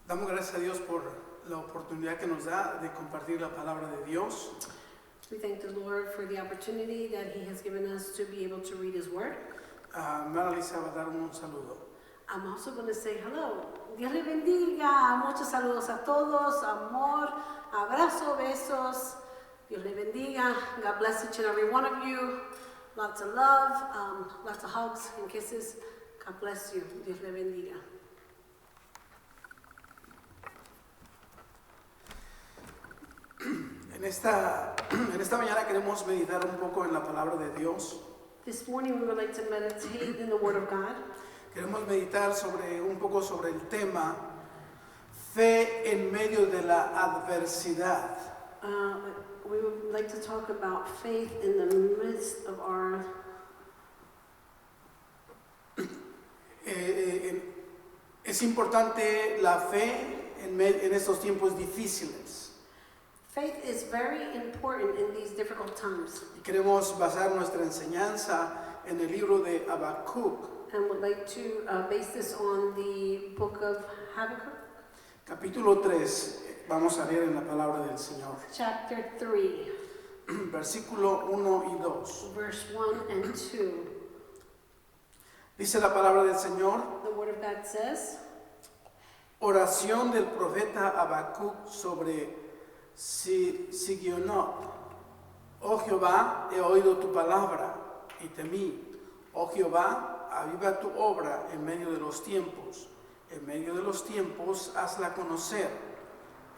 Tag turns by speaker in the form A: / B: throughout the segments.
A: Damos gracias a Dios por la oportunidad que nos da de compartir la palabra de Dios.
B: We thank the Lord for the opportunity that He has given us to be able to read His Word.
A: Mara Lisa va a dar un saludo.
B: I'm also going to say hello. Dios le bendiga. Muchos saludos a todos. Amor, abrazo, besos. Dios le bendiga. God bless each and every one of you. Lots of love, lots of hugs and kisses. God bless you. Dios le bendiga.
A: En esta mañana queremos meditar un poco en la palabra de Dios.
B: This morning we would like to meditate in the Word of God.
A: Queremos meditar un poco sobre el tema fe en medio de la adversidad.
B: We would like to talk about faith in the midst of our...
A: Es importante la fe en estos tiempos difíciles.
B: Faith is very important in these difficult times.
A: Y queremos basar nuestra enseñanza en el libro de Habacuc,
B: And would like to base this on the book of Habakkuk,
A: capítulo 3. Vamos a leer en la palabra del Señor.
B: chapter 3,
A: Versículo 1 y 2.
B: verse 1 and 2.
A: Dice la palabra del Señor:
B: The Word of God says,
A: oración del profeta Habacuc sobre Sigionot. Oh Jehová, he oído tu palabra y temí. Oh Jehová, aviva tu obra en medio de los tiempos. En medio de los tiempos, hazla conocer.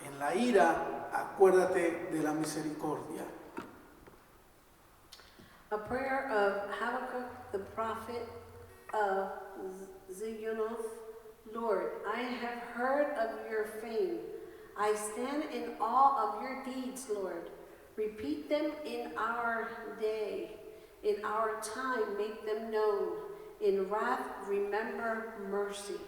A: En la ira, acuérdate de la misericordia.
B: a prayer of Habakkuk, the prophet of Zigionoth. Lord, I have heard of your fame. I stand in awe of your deeds, Lord. Repeat them in our day. In our time, make them known. In wrath, remember mercy.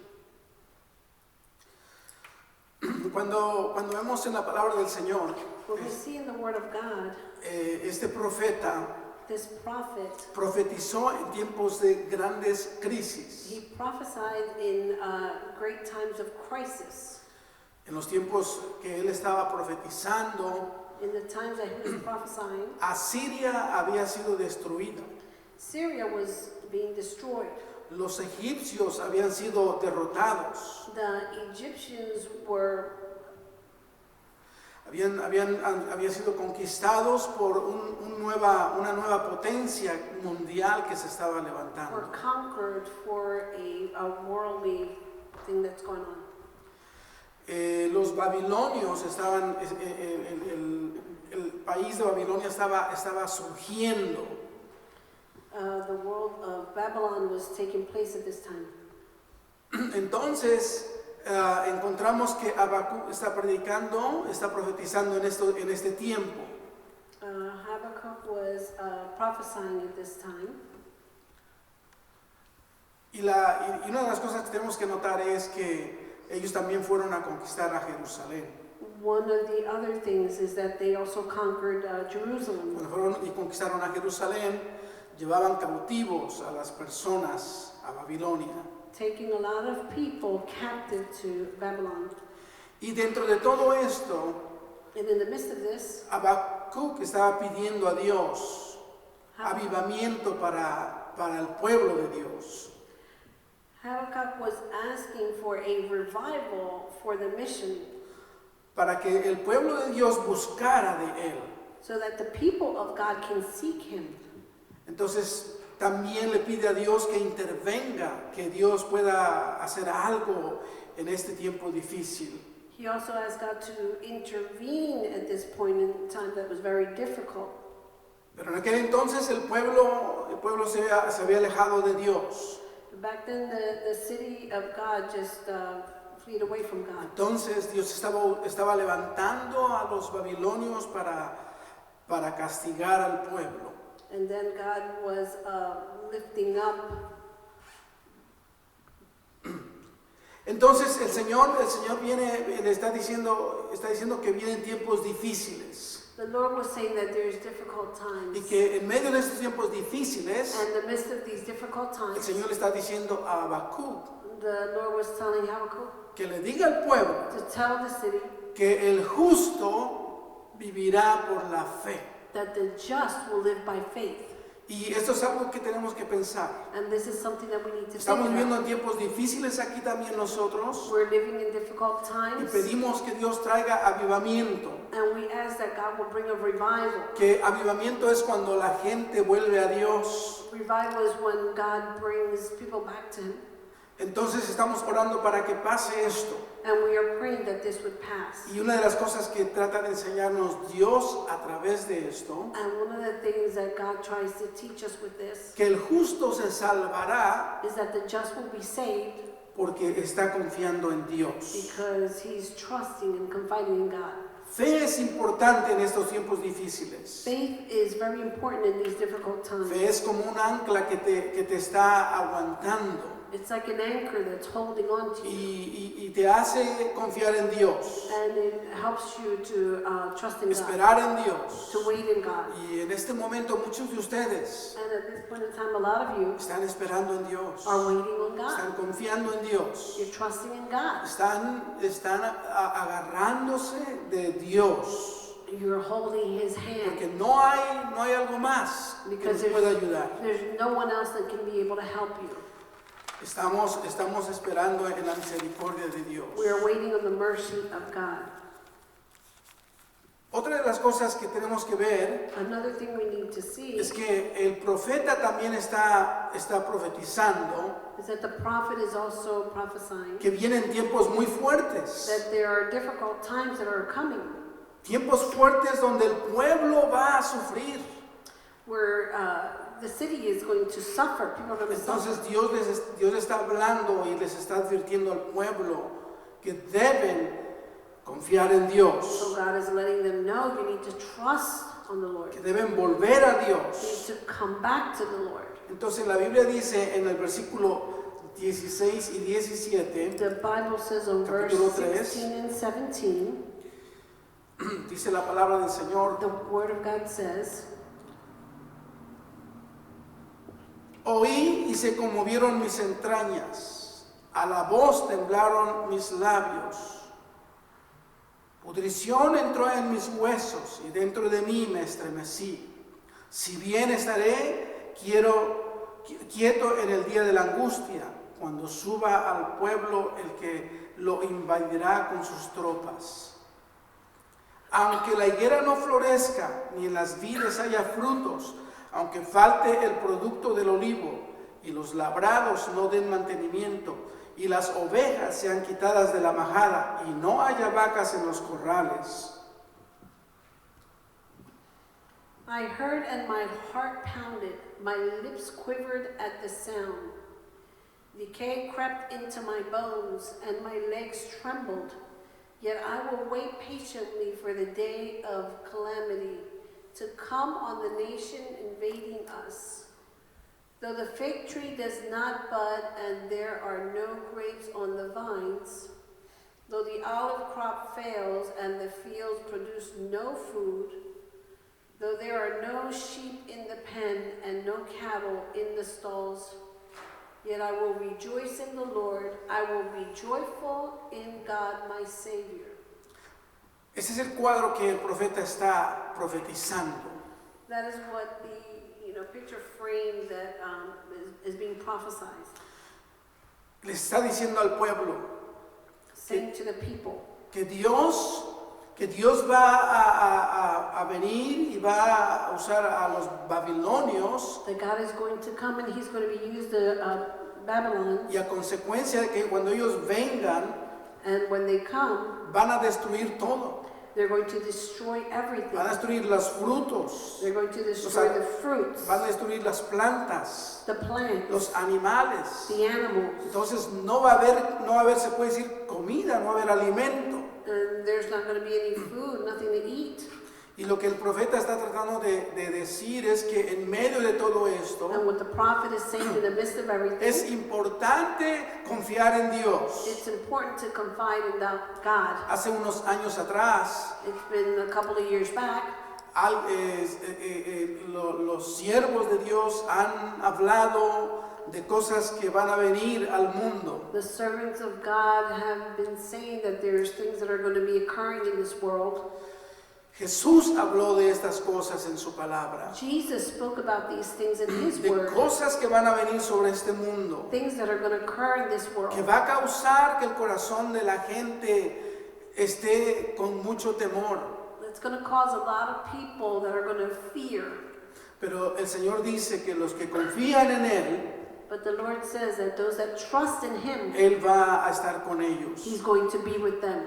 A: Cuando vemos en la palabra del Señor,
B: When we see in the Word of God,
A: este profeta
B: this prophet,
A: profetizó en tiempos de grandes crisis.
B: he prophesied in great times of crisis.
A: En los tiempos que él estaba profetizando,
B: In the times that he was prophesying,
A: Asiria había sido destruida.
B: Syria was being destroyed.
A: Los egipcios habían sido derrotados.
B: The Egyptians were
A: Habían sido conquistados por una nueva potencia mundial que se estaba levantando.
B: conquered for a worldly thing that's going on.
A: Los babilonios estaban, el país de Babilonia estaba surgiendo.
B: The world of Babylon was taking place at this time.
A: Entonces encontramos que Habacuc está profetizando en este tiempo.
B: Habakkuk was prophesying at this time.
A: Y una de las cosas que tenemos que notar es que ellos también fueron a conquistar a Jerusalén.
B: One of the other things is that they also conquered Jerusalem.
A: Cuando fueron y conquistaron a Jerusalén, llevaban cautivos a las personas a Babilonia.
B: Taking a lot of people captive to Babylon.
A: Y dentro de todo esto,
B: And in the midst of this,
A: Habacuc estaba pidiendo a Dios avivamiento para el pueblo de Dios.
B: Habakkuk was asking for a revival for the mission,
A: Para que el pueblo de Dios buscara de él.
B: so that the people of God can seek him.
A: Entonces también le pide a Dios que intervenga, que Dios pueda hacer algo en este tiempo difícil.
B: He also asked God to intervene at this point in time that was very difficult.
A: Pero en aquel entonces el pueblo se había alejado de Dios.
B: Back then, the city of God just fled away from God.
A: Entonces Dios estaba levantando a los babilonios para castigar al pueblo.
B: And then God was lifting up.
A: Entonces el Señor le está diciendo que vienen tiempos difíciles.
B: The Lord was saying that there's difficult times.
A: y que en medio de estos tiempos difíciles,
B: And in the midst of these difficult
A: el
B: times,
A: Señor le está diciendo a Habacuc
B: the Lord was telling Habakkuk
A: que le diga al pueblo
B: to tell the city
A: que el justo vivirá por la fe.
B: that the just will live by faith.
A: Y esto es algo que tenemos que pensar.
B: And this is something that we need to
A: Estamos
B: think
A: viviendo
B: about.
A: en tiempos difíciles aquí también nosotros
B: We're living in difficult
A: y
B: times,
A: pedimos que Dios traiga avivamiento.
B: and we ask that God will bring a revival.
A: Que avivamiento es cuando la gente vuelve a Dios.
B: Revival is when God brings people back to Him.
A: Entonces estamos orando para que pase esto.
B: And we are praying that this would pass.
A: Y una de las cosas que trata de enseñarnos Dios a través de esto,
B: And one of the things that God tries to teach us with this
A: que el justo se salvará
B: is that the just will be saved
A: porque está confiando en Dios.
B: because he's trusting and confiding in God.
A: Fe es importante en estos tiempos difíciles.
B: Faith is very important in these difficult times.
A: Fe es como un ancla que te está aguantando
B: It's like an anchor that's holding on to you,
A: y te hace confiar en Dios,
B: and it helps you to trust in God,
A: esperar en Dios.
B: to wait in God.
A: Y en este momento muchos de ustedes
B: And at this point in time, a lot of you
A: están esperando en Dios,
B: are waiting on
A: están
B: God.
A: confiando en Dios,
B: You're trusting in God.
A: están agarrándose de Dios,
B: You're holding His
A: porque
B: hand
A: no hay algo más que nos
B: because
A: pueda ayudar.
B: there's no one else that can be able to help you.
A: Estamos esperando en la misericordia de Dios.
B: We are waiting on the mercy of God.
A: Otra de las cosas que tenemos que ver
B: Another thing we need to see
A: es que el profeta también está profetizando
B: is that the prophet is also prophesying
A: que vienen tiempos muy fuertes,
B: that there are difficult times that are coming
A: tiempos fuertes donde el pueblo va a sufrir.
B: where the city is going to suffer. People are going to suffer.
A: Entonces Dios está hablando y les está advirtiendo al pueblo que deben confiar en Dios,
B: So God is letting them know you need to trust on the Lord.
A: que deben volver a
B: You
A: Dios.
B: need to come back to the Lord.
A: Entonces la Biblia dice en el versículo 16 y 17,
B: The Bible says on verse
A: Capítulo 3.
B: 16 and 17,
A: dice la palabra del Señor:
B: the Word of God says,
A: oí y se conmovieron mis entrañas, a la voz temblaron mis labios. Pudrición entró en mis huesos y dentro de mí me estremecí. Si bien estaré quieto en el día de la angustia, cuando suba al pueblo el que lo invadirá con sus tropas. Aunque la higuera no florezca, ni en las vides haya frutos, aunque falte el producto del olivo, y los labrados no den mantenimiento, y las ovejas sean quitadas de la majada, y no haya vacas en los corrales.
B: I heard and my heart pounded, my lips quivered at the sound. Decay crept into my bones and my legs trembled. Yet I will wait patiently for the day of calamity to come on the nation invading us. Though the fig tree does not bud and there are no grapes on the vines, though the olive crop fails and the fields produce no food, though there are no sheep in the pen and no cattle in the stalls, yet I will rejoice in the Lord. I will be joyful in God my Savior.
A: Ese es el cuadro que el profeta está profetizando.
B: That is what the picture frame that is being prophesied.
A: Le está diciendo al pueblo
B: Saying to the people
A: que Dios va a venir y va a usar a los babilonios,
B: that God is going to come and He's going to be used Babylon,
A: y a consecuencia de que cuando ellos vengan
B: and when they come,
A: van a destruir todo,
B: they're going to destroy everything.
A: van a destruir los frutos,
B: They're going to destroy the fruits,
A: van a destruir las plantas,
B: the plants,
A: los animales.
B: the animals,
A: Entonces no va a haber, se puede decir, comida, no va a haber alimento.
B: and there's not going to be any food, nothing to eat.
A: Y lo que el profeta está tratando de decir es que en medio de todo esto
B: And what the prophet is saying in the midst of everything,
A: es importante confiar en Dios.
B: it's important to confide in God.
A: Hace unos años atrás,
B: It's been a couple of years back,
A: los siervos de Dios han hablado de cosas que van a venir al mundo.
B: The servants of God have been saying that there's things that are going to be occurring in this world.
A: Jesús habló de estas cosas en su palabra,
B: Jesus spoke about these things in his
A: de
B: word.
A: cosas que van a venir sobre este mundo,
B: Things that are going to occur in this world.
A: que va a causar que el corazón de la gente esté con mucho temor.
B: It's going to cause a lot of people that are going to fear.
A: Pero el Señor dice que los que confían en Él,
B: But the Lord says that those that trust in him,
A: Él va a estar con ellos.
B: he's going to be with them.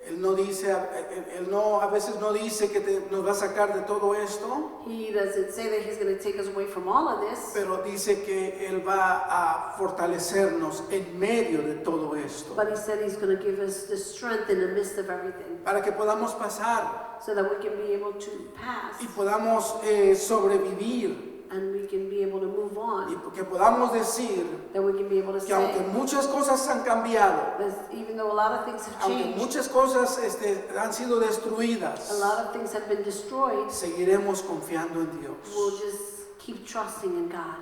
A: Él no dice, a veces no dice que nos va a sacar de todo esto,
B: He doesn't say that he's going to take us away from all of this,
A: pero dice que Él va a fortalecernos en medio de todo esto,
B: but he said he's going to give us the strength in the midst of everything
A: para que podamos pasar
B: so that we can be able to pass
A: y podamos sobrevivir
B: and we can be able to move on,
A: y que podamos decir
B: that we can be able to
A: que
B: say
A: aunque muchas cosas han cambiado,
B: that even though a lot of things have
A: aunque
B: changed,
A: muchas cosas han sido
B: a
A: destruidas,
B: lot of things have been destroyed,
A: seguiremos confiando en Dios.
B: we'll just keep trusting in God.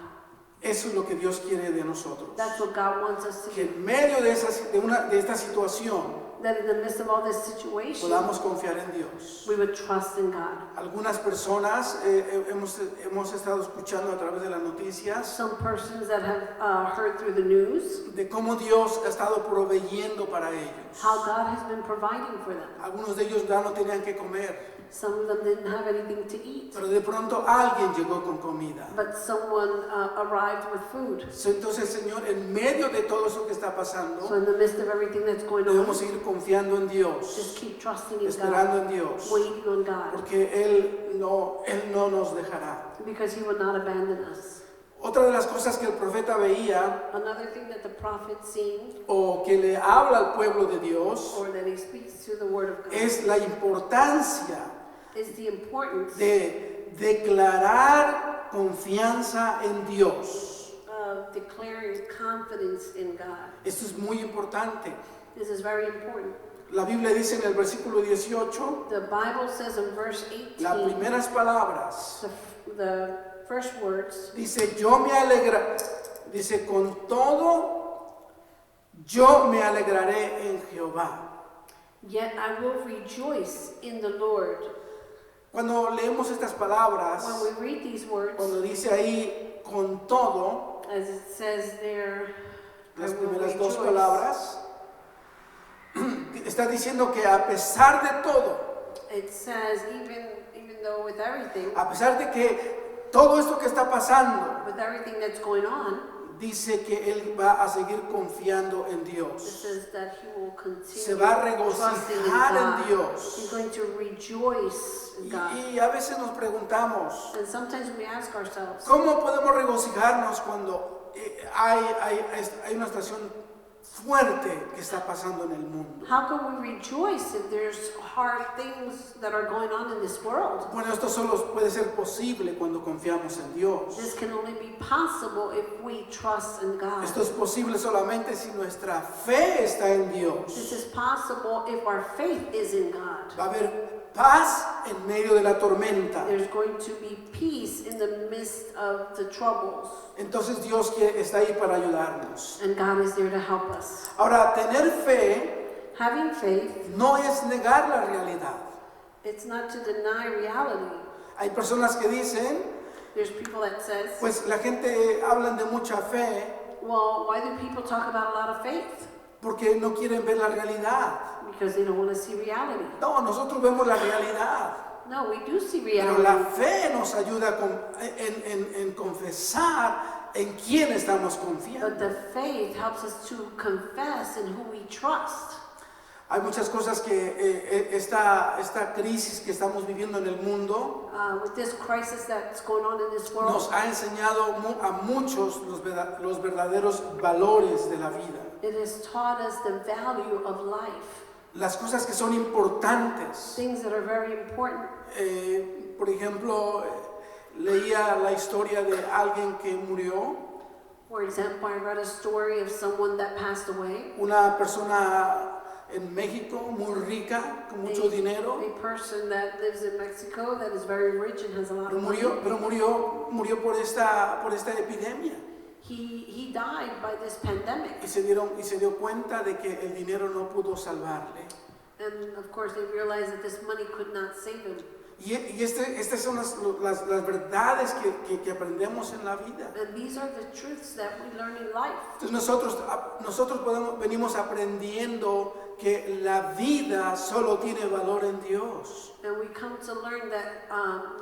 A: Eso es lo que Dios quiere de nosotros.
B: That's what God wants us to
A: Que
B: do.
A: en medio de esta situación
B: That in the midst of all this situation,
A: podamos confiar en Dios.
B: we would trust in God.
A: Algunas personas hemos estado escuchando a través de las noticias
B: Some persons that have heard through the news
A: de cómo Dios ha estado proveyendo para ellos.
B: how God has been providing for them.
A: Algunos de ellos ya no tenían que comer,
B: Some of them didn't have anything to eat,
A: pero de pronto alguien llegó con comida.
B: but someone arrived with food.
A: Entonces, Señor, en medio de todo eso que está
B: So
A: pasando,
B: in the midst of everything that's going on,
A: debemos seguir confiando en
B: just
A: Dios,
B: keep trusting in
A: esperando
B: God,
A: en Dios,
B: waiting on God,
A: porque Él no nos dejará.
B: because he will not abandon us.
A: Otra de las cosas que el profeta veía
B: Another thing that the prophet seen,
A: o que le habla al pueblo de Dios
B: or that he speaks to the word of God,
A: es la importancia
B: is the importance
A: de declarar confianza en Dios.
B: of declaring confidence in God.
A: Esto es muy importante.
B: This is very important.
A: La Biblia dice en el versículo 18,
B: The Bible says in verse
A: las
B: 18,
A: primeras palabras,
B: the first words,
A: dice, yo me alegra, dice, con todo, yo me alegraré en Jehová.
B: yet I will rejoice in the Lord.
A: Cuando leemos estas palabras,
B: When we read these words,
A: cuando dice ahí, con todo,
B: as it says there, I
A: las
B: will
A: primeras dos
B: rejoice.
A: palabras, está diciendo que a pesar de todo,
B: It says even though with everything
A: a pesar de que todo esto que está pasando,
B: that's going on,
A: dice que él va a seguir confiando en
B: it
A: Dios.
B: says that he will
A: Se
B: continue
A: va a
B: trusting in
A: regocijar en
B: God.
A: Dios.
B: He's going to rejoice in God.
A: Y a veces nos preguntamos,
B: And sometimes we ask ourselves,
A: ¿cómo podemos regocijarnos cuando hay una situación fuerte que está pasando en el mundo?
B: how can we rejoice if there's hard things that are going on in this world?
A: Bueno, esto solo puede ser posible cuando confiamos en Dios.
B: This can only be possible if we trust in God.
A: Esto es posible solamente si nuestra fe está en
B: This
A: Dios.
B: is possible if our faith is in God.
A: Va a haber paz en medio de la tormenta.
B: There's going to be peace in the midst of the troubles,
A: Entonces Dios está ahí para ayudarnos.
B: and God is there to help us.
A: Ahora, tener fe
B: Having faith,
A: no es negar la realidad.
B: it's not to deny reality.
A: Hay personas que dicen,
B: There's people that says,
A: pues la gente hablan de mucha fe
B: well, why do people talk about a lot of faith?
A: porque no quieren ver la realidad.
B: Because they don't want to see reality.
A: No, nosotros vemos la realidad.
B: No, we do see
A: Pero la
B: reality.
A: fe nos ayuda en confesar en quién estamos
B: But
A: confiando.
B: the faith helps us to confess in who we trust.
A: Hay muchas cosas que esta crisis que estamos viviendo en el mundo
B: With this crisis that's going on in this
A: nos
B: world,
A: ha enseñado a muchos los verdaderos valores de la vida.
B: it has taught us the value of life.
A: Las cosas que son importantes.
B: Things that are very important.
A: Por ejemplo, leía la historia de alguien que murió,
B: For example, I read a story of someone that passed away.
A: una persona en México, muy rica, con mucho dinero.
B: A person that lives in Mexico that is very rich and has a lot of money.
A: Pero murió por esta epidemia.
B: He died by this pandemic.
A: Y se dio cuenta de que el dinero no pudo salvarle.
B: And of course they realized that this money could not save him.
A: Y estas son las verdades que aprendemos en la vida.
B: And these are the truths that we learn in life.
A: Entonces nosotros venimos aprendiendo que la vida solo tiene valor en Dios.
B: And we come to learn that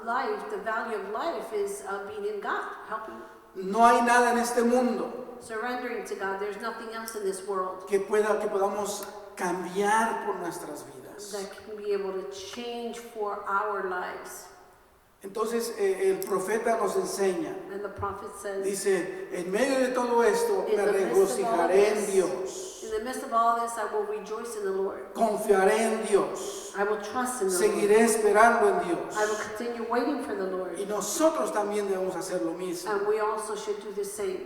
B: life, the value of life is being in God, helping.
A: No hay nada en este mundo
B: Surrendering to God. There's nothing else in this world
A: que podamos cambiar por nuestras vidas.
B: that can be able to change for our lives.
A: Entonces el profeta nos enseña,
B: And the prophet says,
A: dice, en medio de todo esto
B: In
A: me
B: the midst of all
A: regocijaré en
B: this,
A: Dios,
B: in the midst of all this, I will rejoice in the Lord.
A: confiaré en Dios,
B: I will trust in the
A: seguiré
B: Lord.
A: esperando en Dios.
B: I will continue waiting for the Lord.
A: Y nosotros también debemos hacer lo mismo.
B: And we also should do the same.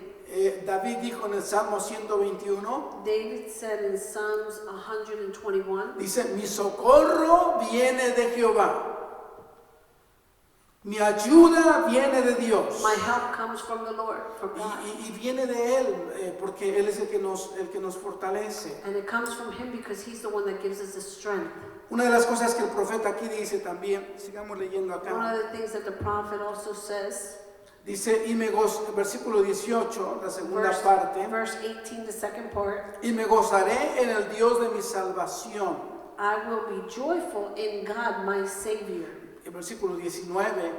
A: David dijo en el Salmo 121,
B: David said in Psalms 121,
A: dice, mi socorro viene de Jehová, mi ayuda viene de Dios.
B: my help comes from the Lord, from God.
A: Y viene de Él, porque Él es el que nos fortalece.
B: And it comes from Him because He's the one that gives us the strength.
A: Una de las cosas que el profeta aquí dice también, sigamos leyendo
B: One
A: acá,
B: of the things that the prophet also says,
A: dice, versículo 18, la segunda parte,
B: verse 18, the second part,
A: y me gozaré en el Dios de mi salvación.
B: I will be joyful in God, my Savior.
A: El versículo 19,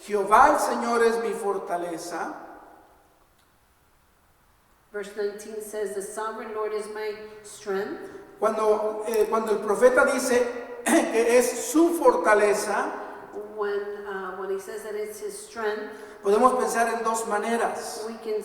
A: Jehová el Señor es mi fortaleza.
B: Verse 19 says, the sovereign Lord is my strength.
A: Cuando el profeta dice que es su fortaleza,
B: When he says that it's his strength,
A: podemos pensar en dos maneras.
B: we can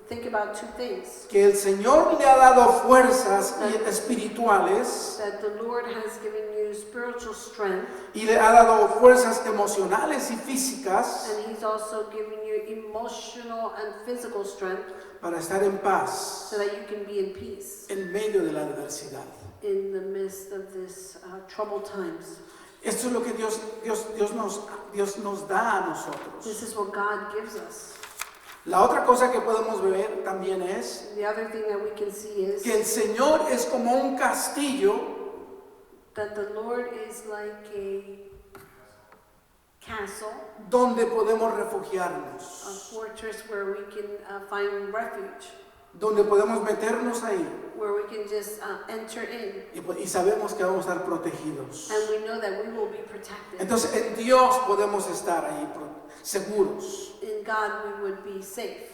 B: think about two things.
A: Que el Señor le ha dado fuerzas espirituales
B: That the Lord has given you spiritual strength,
A: y le ha dado fuerzas emocionales y físicas
B: and He's also given you emotional and physical strength
A: para estar en paz
B: so that you can be in peace
A: en medio de la adversidad.
B: in the midst of this troubled times.
A: Esto es lo que Dios nos da a nosotros.
B: This is what God gives us.
A: La otra cosa que podemos ver también es
B: The other thing that we can see is
A: que el Señor es como un castillo
B: that the Lord is like a castle,
A: donde podemos
B: a
A: refugiarnos,
B: fortress where we can find refuge,
A: donde podemos meternos ahí
B: where we can just enter in,
A: y sabemos que vamos a estar protegidos.
B: and we know that we will be protected.
A: Entonces en Dios podemos estar ahí seguros.
B: In God we would be safe.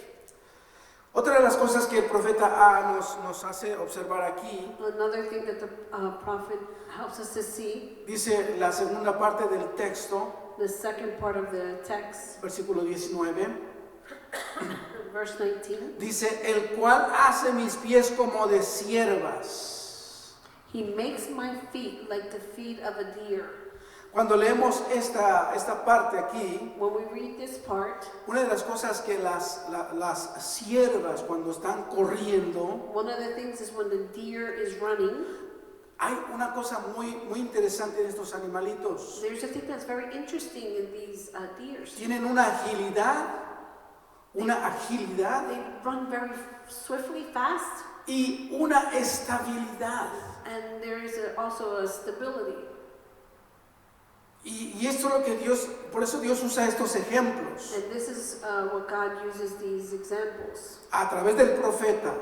A: Otra de las cosas que el profeta nos hace observar aquí,
B: Another thing that the prophet helps us to see,
A: dice la segunda parte del texto,
B: the second part of the text,
A: versículo 19,
B: verse 19,
A: dice, el cual hace mis pies como de siervas.
B: He makes my feet like the feet of a deer.
A: Cuando leemos esta parte aquí,
B: When we read this part,
A: una de las cosas que las siervas cuando están corriendo,
B: one of the things is when the deer is running,
A: hay una cosa muy interesante en estos animalitos.
B: there's a thing that's very interesting in these deers.
A: Tienen una agilidad
B: They run very swiftly, fast,
A: y una estabilidad.
B: and there is also a stability.
A: Y esto es lo que por eso Dios usa estos ejemplos
B: And this is what God uses these examples
A: a través del profeta.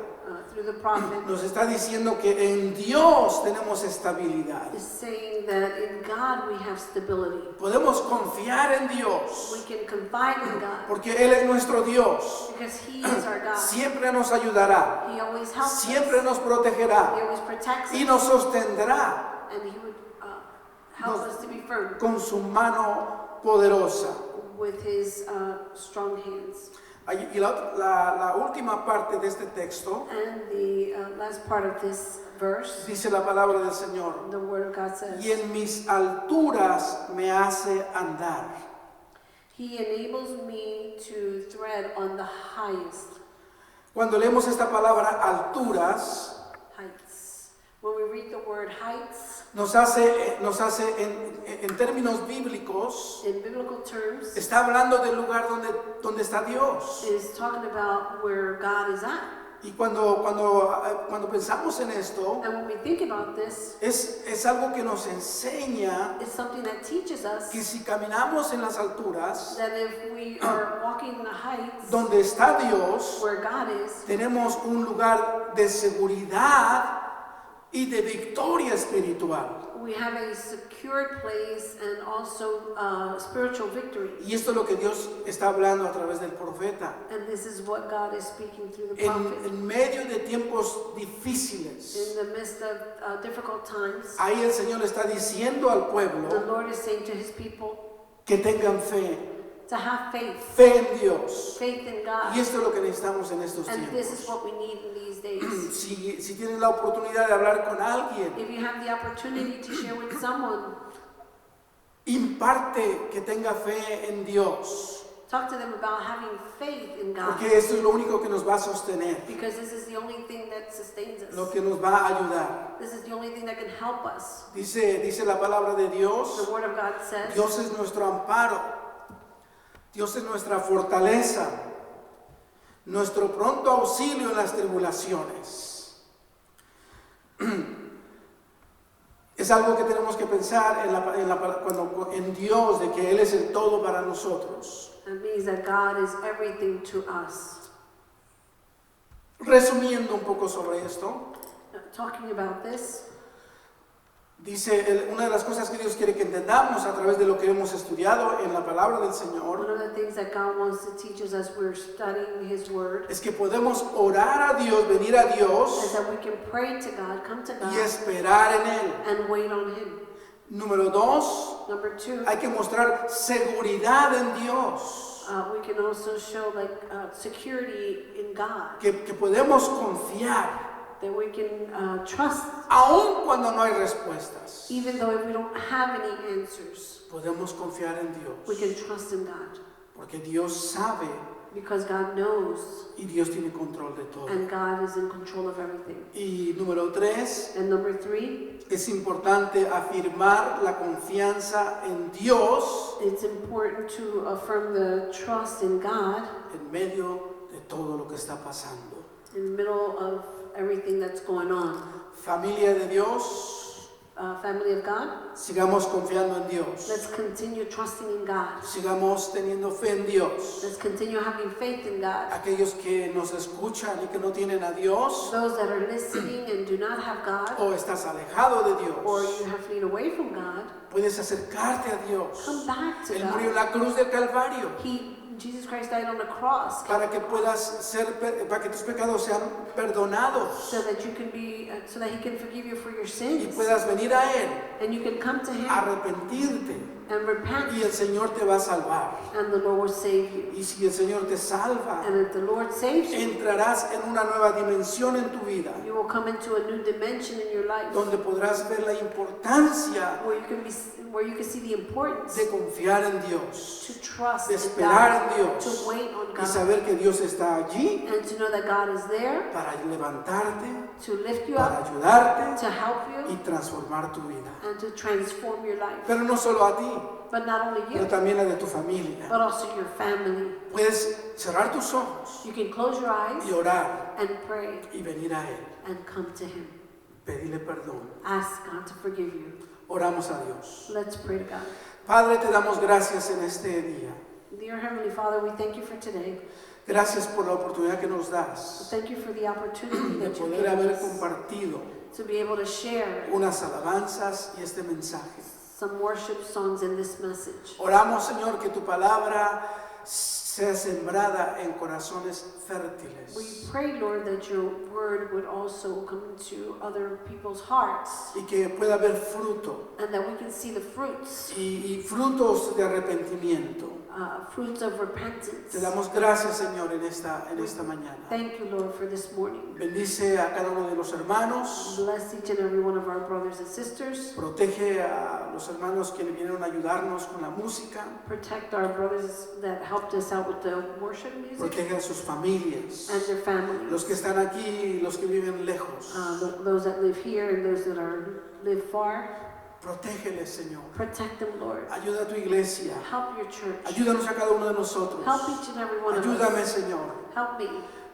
B: through the prophet.
A: Nos está diciendo que en Dios tenemos estabilidad.
B: Is saying that in God we have stability.
A: Podemos confiar en
B: We
A: Dios
B: can confide in God
A: porque Él es nuestro Dios.
B: because He is our God.
A: Siempre nos ayudará,
B: He always helps
A: siempre
B: us.
A: nos
B: He
A: protegerá
B: always protects
A: y
B: us,
A: nos sostendrá
B: and He would help us to be firm
A: con su mano poderosa.
B: with His strong hands.
A: Y la última parte de este texto
B: And the last part of this verse,
A: dice la palabra del Señor.
B: the Word of God says,
A: Y en mis alturas me hace andar.
B: He enables me to tread on the highest
A: Cuando leemos esta palabra alturas,
B: heights. When we read the word heights,
A: nos hace en términos bíblicos,
B: in biblical terms,
A: está hablando del lugar donde está Dios.
B: is talking about where God is at.
A: Y cuando pensamos en esto,
B: And when we think about this,
A: es algo que nos enseña
B: it's something that teaches us
A: que si caminamos en las alturas,
B: that if we are walking in the heights
A: donde está Dios,
B: where God is,
A: tenemos un lugar de seguridad y de victoria espiritual.
B: we have a secured place and also spiritual victory.
A: Y esto es lo que Dios está hablando a través del profeta.
B: And this is what God is speaking through the
A: En
B: prophet.
A: medio de tiempos difíciles,
B: In the midst of difficult times,
A: ahí el Señor está diciendo al
B: the
A: pueblo
B: Lord is saying to his people
A: que tengan fe,
B: to have faith,
A: fe en Dios.
B: faith in
A: Y
B: God.
A: esto es lo que necesitamos en estos
B: And this is
A: tiempos.
B: what we need in these days.
A: Si tienen la oportunidad de hablar con alguien,
B: If you have the opportunity to share with someone,
A: imparte que tenga fe en Dios,
B: talk to them about having faith in God.
A: porque esto es lo único que nos va a sostener,
B: Because this is the only thing that sustains
A: lo
B: us.
A: que nos va a ayudar.
B: This is the only thing that can help us.
A: Dice la palabra de
B: The
A: Dios,
B: Word of God says,
A: Dios es nuestro amparo, Dios es nuestra fortaleza, nuestro pronto auxilio en las tribulaciones. Es algo que tenemos que pensar en Dios, de que Él es el todo para nosotros.
B: it means that God is everything to us.
A: Resumiendo un poco sobre esto,
B: Talking about this,
A: dice una de las cosas que Dios quiere que entendamos a través de lo que hemos estudiado en la palabra del
B: one
A: Señor,
B: of the things that God wants to teach us as we're studying His Word
A: es que podemos orar a Dios, venir a
B: is
A: Dios
B: that we can pray to God, come to
A: y
B: God,
A: esperar en Él.
B: and wait on Him.
A: Número 2,
B: Number two,
A: hay que mostrar seguridad en Dios,
B: we can also show security in God,
A: que podemos confiar,
B: that we can trust,
A: aun cuando no hay respuestas.
B: even though if we don't have any answers,
A: Podemos confiar en
B: we can
A: Dios,
B: trust in God,
A: porque Dios sabe
B: because God knows,
A: y Dios tiene control de todo.
B: and God is in control of everything.
A: Y número 3,
B: And number three,
A: es importante afirmar la confianza en Dios
B: it's important to affirm the trust in God
A: en medio de todo lo que está pasando.
B: in the middle of everything that's going on.
A: Familia de Dios,
B: Family of God,
A: sigamos confiando en Dios.
B: let's continue trusting in God.
A: Sigamos teniendo fe en Dios.
B: Let's continue having faith in God.
A: Aquellos que nos escuchan y que no tienen a Dios,
B: Those that are listening and do not have God,
A: o estás alejado de
B: or
A: Dios,
B: you have fled away from God,
A: puedes acercarte a Dios.
B: come back to
A: Él murió en
B: God.
A: la cruz del Calvario
B: Jesus Christ died on the cross
A: para que para que tus pecados sean perdonados
B: so that you can be, so that He can forgive you for your
A: y
B: sins,
A: puedas venir a Él,
B: and you can come to Him
A: arrepentirte,
B: and repent,
A: y el Señor te va a salvar.
B: and the Lord will save you.
A: Y si el Señor te salva,
B: And if the Lord saves you,
A: entrarás en una nueva dimensión en tu vida,
B: you will come into a new dimension in your life
A: donde podrás ver la importancia
B: where you can see the importance
A: de confiar en Dios,
B: to trust
A: de
B: in
A: esperar en
B: God,
A: Dios
B: to wait on
A: y
B: God,
A: saber que Dios está allí
B: and to know that God is there
A: para levantarte,
B: to lift you
A: para
B: up,
A: ayudarte
B: to help
A: y
B: you,
A: transformar tu vida.
B: and to transform your life.
A: Pero no solo a ti,
B: But not only
A: pero
B: you,
A: también a de tu familia.
B: but also your family.
A: Puedes cerrar tus ojos
B: You can close your eyes
A: y orar
B: and pray
A: y venir a Él,
B: and come to Him.
A: pedirle perdón.
B: Ask God to forgive you.
A: Oramos a Dios.
B: Let's pray to God.
A: Padre, te damos gracias en este día.
B: Dear Heavenly Father, we thank you for today.
A: Gracias por la oportunidad que nos das
B: Thank you for the opportunity
A: de
B: that you
A: poder
B: gave
A: haber
B: us
A: compartido
B: to be able to share
A: unas alabanzas y este mensaje.
B: some worship songs in this message.
A: Oramos, Señor, que tu palabra sea sembrada en corazones
B: We
A: fértiles
B: pray, Lord, that your word would also come into other people's hearts
A: y que pueda haber fruto
B: and that we can see the fruits,
A: y frutos de arrepentimiento.
B: fruits of repentance.
A: Te damos gracias, Señor, en esta mañana.
B: Thank you, Lord, for this morning.
A: Bendice a cada uno de los hermanos,
B: Bless each and every one of our brothers and sisters.
A: protege a los hermanos que vinieron a ayudarnos con la música.
B: Protect our brothers that helped us out help with the worship music
A: Protege a sus familias.
B: and their families.
A: Los que están aquí y los que viven lejos.
B: Those that live here and those that live far.
A: Protégeles, Señor.
B: Protect them, Lord.
A: Ayuda a tu iglesia.
B: Help your church.
A: Ayúdanos a cada uno de nosotros.
B: Help each and every one of
A: Ayúdame,
B: us.
A: Señor.
B: Help me.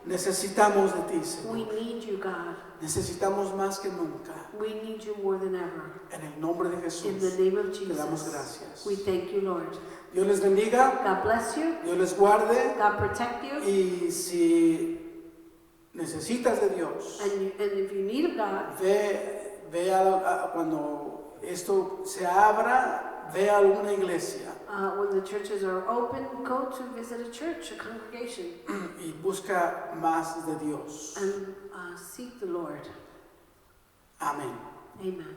A: Necesitamos de ti,
B: We
A: Señor.
B: need you, God.
A: Necesitamos más que nunca.
B: We need you more than ever.
A: En el nombre de
B: In
A: Jesús,
B: the name of
A: te damos
B: Jesus,
A: gracias.
B: we thank you, Lord.
A: Dios les bendiga,
B: God bless you.
A: Dios les guarde.
B: God protect you.
A: Y si necesitas de Dios,
B: And if you need of God,
A: ve cuando esto se abra, ve a alguna iglesia
B: when the churches are open, go to visit a church, a congregation,
A: y busca más de Dios.
B: and seek the Lord.
A: Amén.
B: Amen.